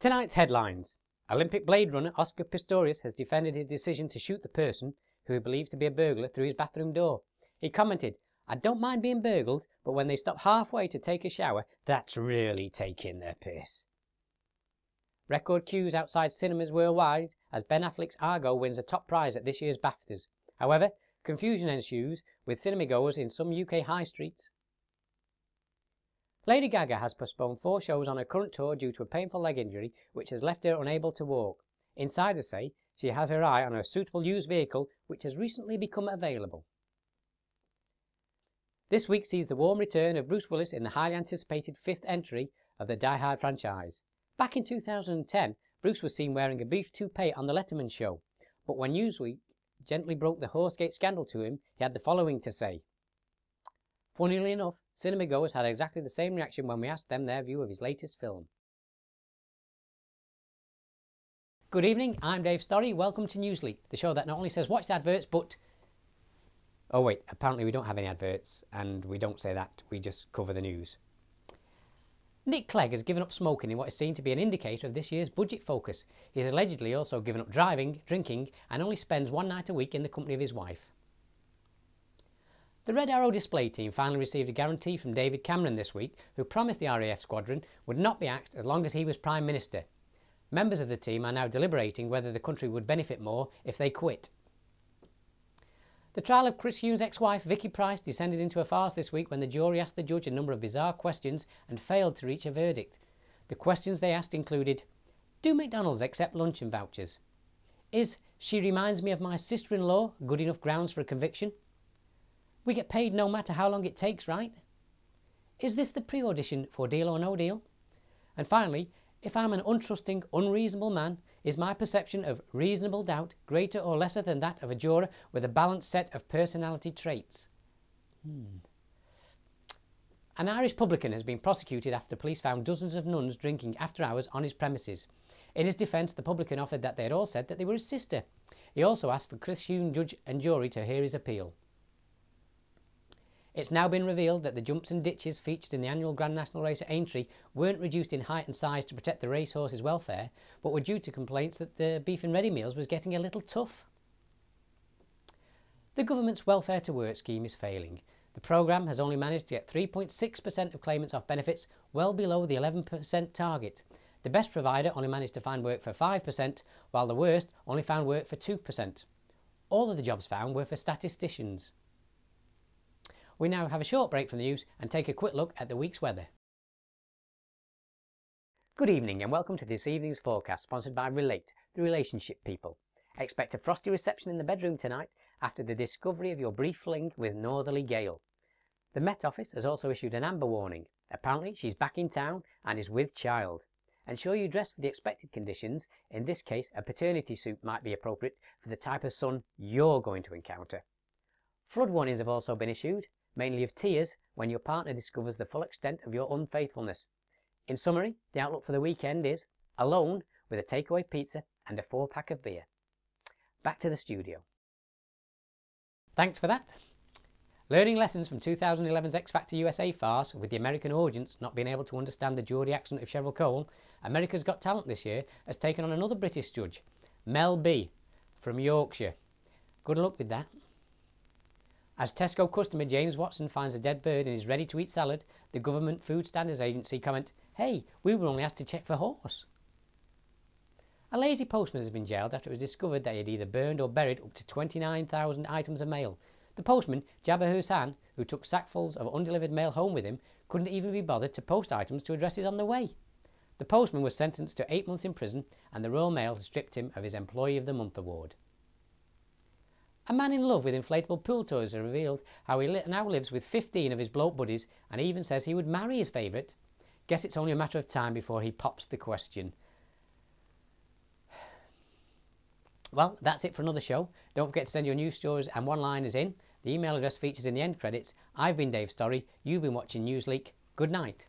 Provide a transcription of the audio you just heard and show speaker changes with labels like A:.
A: Tonight's headlines. Olympic Blade Runner Oscar Pistorius has defended his decision to shoot the person who he believed to be a burglar through his bathroom door. He commented, "I don't mind being burgled, but when they stop halfway to take a shower, that's really taking their piss." Record queues outside cinemas worldwide as Ben Affleck's Argo wins a top prize at this year's BAFTAs. However, confusion ensues with cinemagoers in some UK high streets. Lady Gaga has postponed 4 shows on her current tour due to a painful leg injury which has left her unable to walk. Insiders say she has her eye on a suitable used vehicle which has recently become available. This week sees the warm return of Bruce Willis in the highly anticipated 5th entry of the Die Hard franchise. Back in 2010, Bruce was seen wearing a beef toupee on The Letterman Show, but when Newsweek gently broke the Horsegate scandal to him, he had the following to say. Funnily enough, cinemagoers had exactly the same reaction when we asked them their view of his latest film. Good evening, I'm Dave Storey. Welcome to Newsleak, the show that not only says watch the adverts, but... Oh wait, apparently we don't have any adverts, and we don't say that, we just cover the news. Nick Clegg has given up smoking in what is seen to be an indicator of this year's budget focus. He has allegedly also given up driving, drinking, and only spends 1 night a week in the company of his wife. The Red Arrow display team finally received a guarantee from David Cameron this week, who promised the RAF squadron would not be axed as long as he was Prime Minister. Members of the team are now deliberating whether the country would benefit more if they quit. The trial of Chris Huhne's ex-wife Vicky Price descended into a farce this week when the jury asked the judge a number of bizarre questions and failed to reach a verdict. The questions they asked included: do McDonald's accept luncheon vouchers? Is "she reminds me of my sister-in-law" good enough grounds for a conviction? We get paid no matter how long it takes, right? Is this the pre-audition for Deal or No Deal? And finally, if I'm an untrusting, unreasonable man, is my perception of reasonable doubt greater or lesser than that of a juror with a balanced set of personality traits? An Irish publican has been prosecuted after police found dozens of nuns drinking after hours on his premises. In his defence, the publican offered that they had all said that they were his sister. He also asked for Chris Huhne judge and jury to hear his appeal. It's now been revealed that the jumps and ditches featured in the annual Grand National Race at Aintree weren't reduced in height and size to protect the racehorses' welfare, but were due to complaints that the beef and ready meals was getting a little tough. The government's Welfare to Work scheme is failing. The programme has only managed to get 3.6% of claimants off benefits, well below the 11% target. The best provider only managed to find work for 5%, while the worst only found work for 2%. All of the jobs found were for statisticians. We now have a short break from the news and take a quick look at the week's weather. Good evening and welcome to this evening's forecast, sponsored by Relate, the relationship people. Expect a frosty reception in the bedroom tonight after the discovery of your brief fling with northerly gale. The Met Office has also issued an amber warning. Apparently she's back in town and is with child. Ensure you dress for the expected conditions. In this case, a paternity suit might be appropriate for the type of son you're going to encounter. Flood warnings have also been issued, mainly of tears when your partner discovers the full extent of your unfaithfulness. In summary, the outlook for the weekend is alone with a takeaway pizza and a 4-pack of beer. Back to the studio. Thanks for that. Learning lessons from 2011's X Factor USA farce with the American audience not being able to understand the Geordie accent of Cheryl Cole, America's Got Talent this year has taken on another British judge, Mel B from Yorkshire. Good luck with that. As Tesco customer James Watson finds a dead bird in his ready-to-eat salad, the Government Food Standards Agency comment, "Hey, we were only asked to check for horse." A lazy postman has been jailed after it was discovered that he had either burned or buried up to 29,000 items of mail. The postman, Jabba Hussain, who took sackfuls of undelivered mail home with him, couldn't even be bothered to post items to addresses on the way. The postman was sentenced to 8 months in prison, and the Royal Mail has stripped him of his Employee of the Month award. A man in love with inflatable pool toys has revealed how he now lives with 15 of his bloke buddies and even says he would marry his favourite. Guess it's only a matter of time before he pops the question. Well, that's it for another show. Don't forget to send your news stories and one-liners in. The email address features in the end credits. I've been Dave Storey. You've been watching Newsleak. Good night.